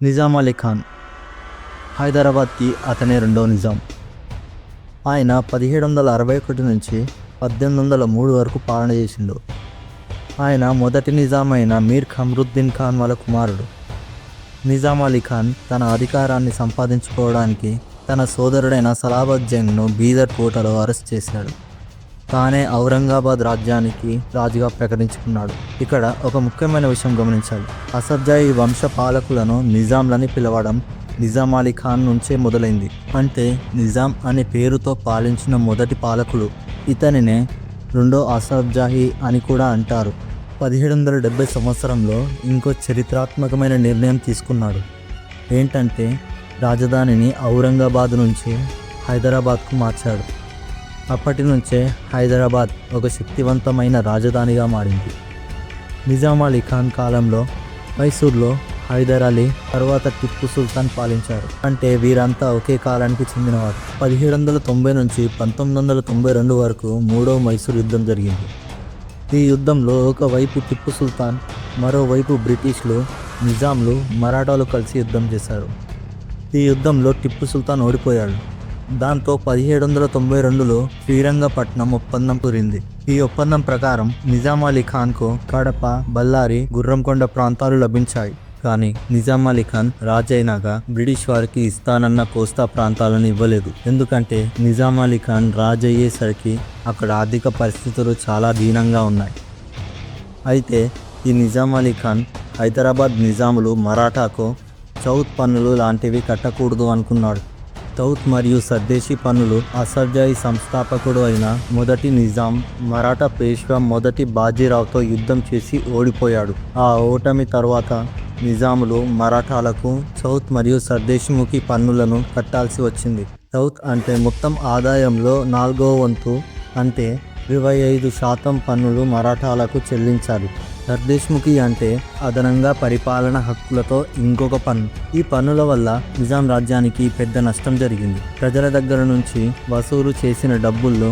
నిజాం అలీ ఖాన్ హైదరాబాద్కి అతనే రెండో నిజాం. ఆయన 1761 నుంచి 1803 వరకు పాలన చేసిండు. ఆయన మొదటి నిజాం అయిన మీర్ ఖమ్రుద్దీన్ ఖాన్ వాళ్ళ కుమారుడు. నిజాం అలీ ఖాన్ తన అధికారాన్ని సంపాదించుకోవడానికి తన సోదరుడైన సలాబత్ జంగ్ను బీదర్ కోటలో అరెస్ట్ చేశాడు. తానే ఔరంగాబాద్ రాజ్యానికి రాజుగా ప్రకటించుకున్నాడు. ఇక్కడ ఒక ముఖ్యమైన విషయం గమనించాలి. అసఫ్జాహీ వంశ పాలకులను నిజాంలని పిలవడం నిజాం అలీ ఖాన్ నుంచే మొదలైంది. అంటే నిజాం అనే పేరుతో పాలించిన మొదటి పాలకుడు ఇతనినే రెండో అసఫ్జాహీ అని కూడా అంటారు. 1770 సంవత్సరంలో ఇంకో చరిత్రాత్మకమైన నిర్ణయం తీసుకున్నాడు. ఏంటంటే రాజధానిని ఔరంగాబాద్ నుంచి హైదరాబాద్కు మార్చాడు. అప్పటి నుంచే హైదరాబాద్ ఒక శక్తివంతమైన రాజధానిగా మారింది. నిజాం అలీ ఖాన్ కాలంలో మైసూర్లో హైదర్ అలీ తర్వాత టిప్పు సుల్తాన్ పాలించారు. అంటే వీరంతా ఒకే కాలానికి చెందినవారు. 1790 నుంచి 1992 వరకు మూడో మైసూర్ యుద్ధం జరిగింది. ఈ యుద్ధంలో ఒకవైపు టిప్పు సుల్తాన్, మరోవైపు బ్రిటిష్లు, నిజాంలు, మరాఠాలు కలిసి యుద్ధం చేశారు. ఈ యుద్ధంలో టిప్పు సుల్తాన్ ఓడిపోయాడు. దాంతో 1792లో శ్రీరంగపట్నం ఒప్పందం కుదిరింది. ఈ ఒప్పందం ప్రకారం నిజాం అలీ ఖాన్కు కడప, బళ్ళారి, గుర్రంకొండ ప్రాంతాలు లభించాయి. కానీ నిజాం అలీ ఖాన్ రాజైనాక బ్రిటిష్ వారికి ఇస్తానన్న కోస్తా ప్రాంతాలను ఇవ్వలేదు. ఎందుకంటే నిజాం అలీ ఖాన్ రాజయ్యేసరికి అక్కడ ఆర్థిక పరిస్థితులు చాలా దీనంగా ఉన్నాయి. అయితే ఈ నిజాం అలీ ఖాన్ హైదరాబాద్ నిజాములు మరాఠాకు చౌత్ పన్నులు లాంటివి కట్టకూడదు అనుకున్నాడు. చౌత్ మరియు సర్దేశీ పన్నులు అసఫ్జాహీ సంస్థాపకుడు అయిన మొదటి నిజాం మరాఠా పేష్వా మొదటి బాజీరావుతో యుద్ధం చేసి ఓడిపోయాడు. ఆ ఓటమి తర్వాత నిజాములు మరాఠాలకు చౌత్ మరియు సర్దేశీముఖి పన్నులను కట్టాల్సి వచ్చింది. చౌత్ అంటే మొత్తం ఆదాయంలో 4వ వంతు, అంటే 25% పన్నులు మరాఠాలకు చెల్లించాలి. సర్దేశ్ముఖి అంటే అదనంగా పరిపాలన హక్కులతో ఇంకొక పన్ను. ఈ పన్నుల వల్ల నిజాం రాజ్యానికి పెద్ద నష్టం జరిగింది. ప్రజల దగ్గర నుంచి వసూలు చేసిన డబ్బుల్లో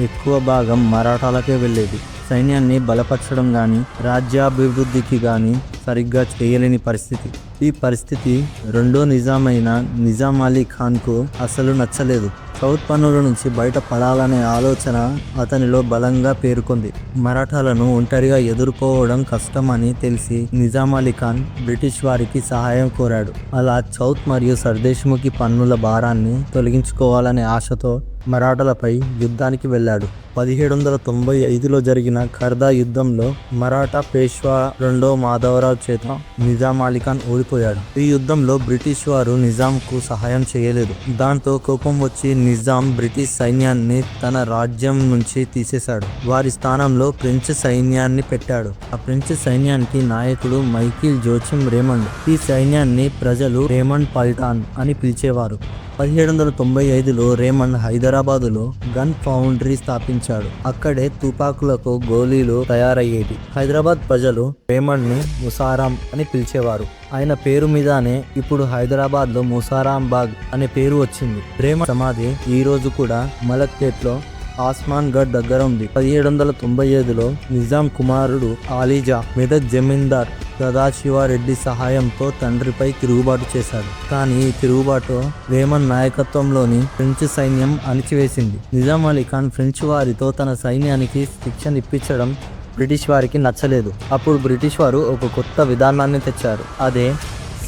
ఎక్కువ భాగం మరాఠాలకే వెళ్ళేది. సైన్యాన్ని బలపరచడం కానీ రాజ్యాభివృద్ధికి కానీ సరిగ్గా చేయలేని పరిస్థితి. ఈ పరిస్థితి రెండో నిజాం అయిన నిజాం అలీ ఖాన్కు అసలు నచ్చలేదు. చౌత్ పన్నుల నుంచి బయటపడాలనే ఆలోచన అతనిలో బలంగా పేరుకుంది. మరాఠాలను ఒంటరిగా ఎదుర్కోవడం కష్టమని తెలిసి నిజాం అలీ ఖాన్ బ్రిటిష్ వారికి సహాయం కోరాడు. అలా చౌత్ మరియు సర్దేశముఖి పన్నుల భారాన్ని తొలగించుకోవాలనే ఆశతో మరాఠాలపై యుద్ధానికి వెళ్ళాడు. 1795లో జరిగిన ఖర్దా యుద్ధంలో మరాఠా పేష్వా రెండో మాధవరావు చేత నిజాం అలీ ఖాన్ ఓడిపోయాడు. ఈ యుద్ధంలో బ్రిటిష్ వారు నిజాంకు సహాయం చేయలేదు. దాంతో కోపం వచ్చి నిజాం బ్రిటిష్ సైన్యాన్ని తన రాజ్యం నుంచి తీసేశాడు. వారి స్థానంలో ఫ్రెంచ్ సైన్యాన్ని పెట్టాడు. ఆ ఫ్రెంచ్ సైన్యానికి నాయకుడు మైఖేల్ జోచిమ్ రేమండ్. ఈ సైన్యాన్ని ప్రజలు రేమండ్ పల్టాన్ అని పిలిచేవారు. 1795లో రేమండ్ హైదరాబాదులో గన్ ఫౌండరీ స్థాపించాడు. అక్కడే తుపాకులకు గోళీలు తయారయ్యేది. హైదరాబాద్ ప్రజలు రేమండ్ని ముసారాం అని పిలిచేవారు. ఆయన పేరు మీదనే ఇప్పుడు హైదరాబాద్లో ముసారాం బాగ్ అనే పేరు వచ్చింది. రేమండ్ సమాధి ఈ రోజు కూడా మలక్పేట్లో ఆస్మాన్ గఢ్ దగ్గర ఉంది. 1795లో నిజాం కుమారుడు ఆలీజా మెదక్ జమీందార్ సదాశివారెడ్డి సహాయంతో తండ్రిపై తిరుగుబాటు చేశాడు. కానీ ఈ తిరుగుబాటు రేమండ్ నాయకత్వంలోని ఫ్రెంచ్ సైన్యం అణిచివేసింది. నిజాం అలీ ఖాన్ ఫ్రెంచ్ వారితో తన సైన్యానికి శిక్షణ ఇప్పించడం బ్రిటిష్ వారికి నచ్చలేదు. అప్పుడు బ్రిటిష్ వారు ఒక కొత్త విధానాన్ని తెచ్చారు. అదే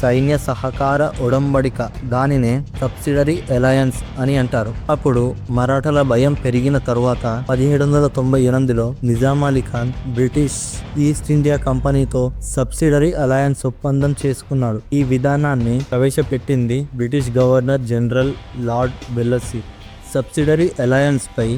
సైన్య సహకార ఒడంబడిక. దానినే సబ్సిడరీ అలయన్స్ అని అంటారు. అప్పుడు మరాఠాల భయం పెరిగిన తరువాత 1798లో Nizam Ali Khan British East India కంపెనీతో సబ్సిడరీ అలయన్స్ ఒప్పందం చేసుకున్నాడు. ఈ విధానాన్ని ప్రవేశపెట్టింది British governor general lord Wellesley. Subsidiary alliance పై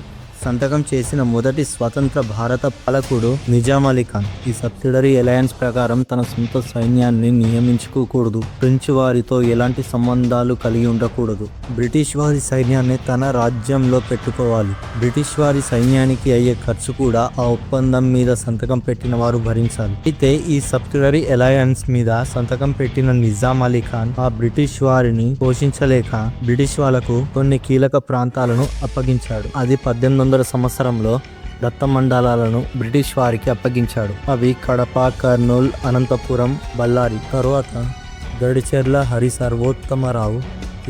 సంతకం చేసిన మొదటి స్వతంత్ర భారత పాలకుడు నిజాం అలీ ఖాన్. ఈ సబ్సిడరీ అలయన్స్ ప్రకారం తన సొంత సైన్యాన్ని నియమించుకోకూడదు, ఫ్రెంచ్ వారితో ఎలాంటి సంబంధాలు కలిగి ఉండకూడదు, బ్రిటిష్ వారి సైన్యాన్ని తన రాజ్యంలో పెట్టుకోవాలి. బ్రిటిష్ వారి సైన్యానికి అయ్యే ఖర్చు కూడా ఆ ఒప్పందం మీద సంతకం పెట్టిన వారు భరించాలి. అయితే ఈ సబ్సిడరీ అలయన్స్ మీద సంతకం పెట్టిన నిజాం అలీ ఖాన్ ఆ బ్రిటిష్ వారిని పోషించలేక బ్రిటిష్ వాళ్లకు కొన్ని కీలక ప్రాంతాలను అప్పగించాడు. అది 1800 సంవత్సరంలో దత్త మండలాలను బ్రిటిష్ వారికి అప్పగించాడు. అవి కడప, కర్నూలు, అనంతపురం, బళ్ళారి. తరువాత గడిచెర్ల హరి సర్వోత్తమరావు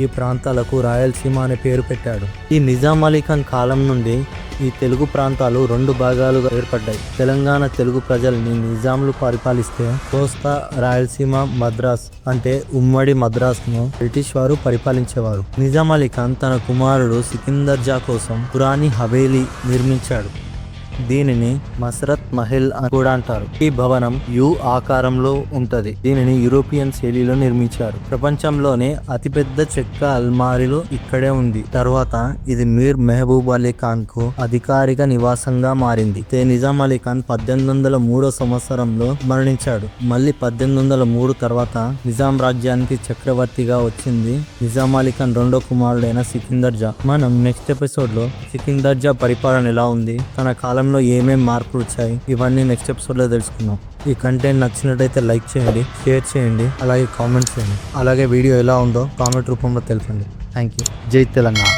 ఈ ప్రాంతాలకు రాయలసీమ అనే పేరు పెట్టాడు. ఈ నిజాం అలీ ఖాన్ కాలం నుండి ఈ తెలుగు ప్రాంతాలు 2 భాగాలుగా ఏర్పడ్డాయి. తెలంగాణ తెలుగు ప్రజల్ని నిజాంలు పరిపాలిస్తే కోస్తా రాయలసీమ మద్రాస్ అంటే ఉమ్మడి మద్రాస్ను బ్రిటిష్ వారు పరిపాలించేవారు. నిజాం అలీ ఖాన్ తన కుమారుడు సికిందర్ జా కోసం పురాణి హవేలీ నిర్మించాడు. దీనిని మసరత్ మహల్ అని కూడా అంటారు. ఈ భవనం యు ఆకారంలో ఉంటది. దీనిని యూరోపియన్ శైలిలో నిర్మించారు. ప్రపంచంలోనే అతిపెద్ద చెక్క అల్మారీలు ఇక్కడే ఉంది. తర్వాత ఇది మీర్ మెహబూబ్ అలీ ఖాన్ కు అధికారిక నివాసంగా మారింది. నిజాం అలీ ఖాన్ 1803 సంవత్సరంలో మరణించాడు. మళ్ళీ 1803 తర్వాత నిజాం రాజ్యానికి చక్రవర్తిగా వచ్చింది నిజాం అలీ ఖాన్ రెండో కుమారుడైన సికిందర్ జా. మనం నెక్స్ట్ ఎపిసోడ్ లో సికిందర్ జా పరిపాలన ఎలా ఉంది, తన కాలం ఏమేం మార్పులు వచ్చాయి, ఇవన్నీ నెక్స్ట్ ఎపిసోడ్ లో తెలుసుకుందాం. ఈ కంటెంట్ నచ్చినట్టయితే లైక్ చేయండి, షేర్ చేయండి, అలాగే కామెంట్ చేయండి. అలాగే వీడియో ఎలా ఉందో కామెంట్ రూపంలో తెలపండి. Thank you. జై తెలంగాణ.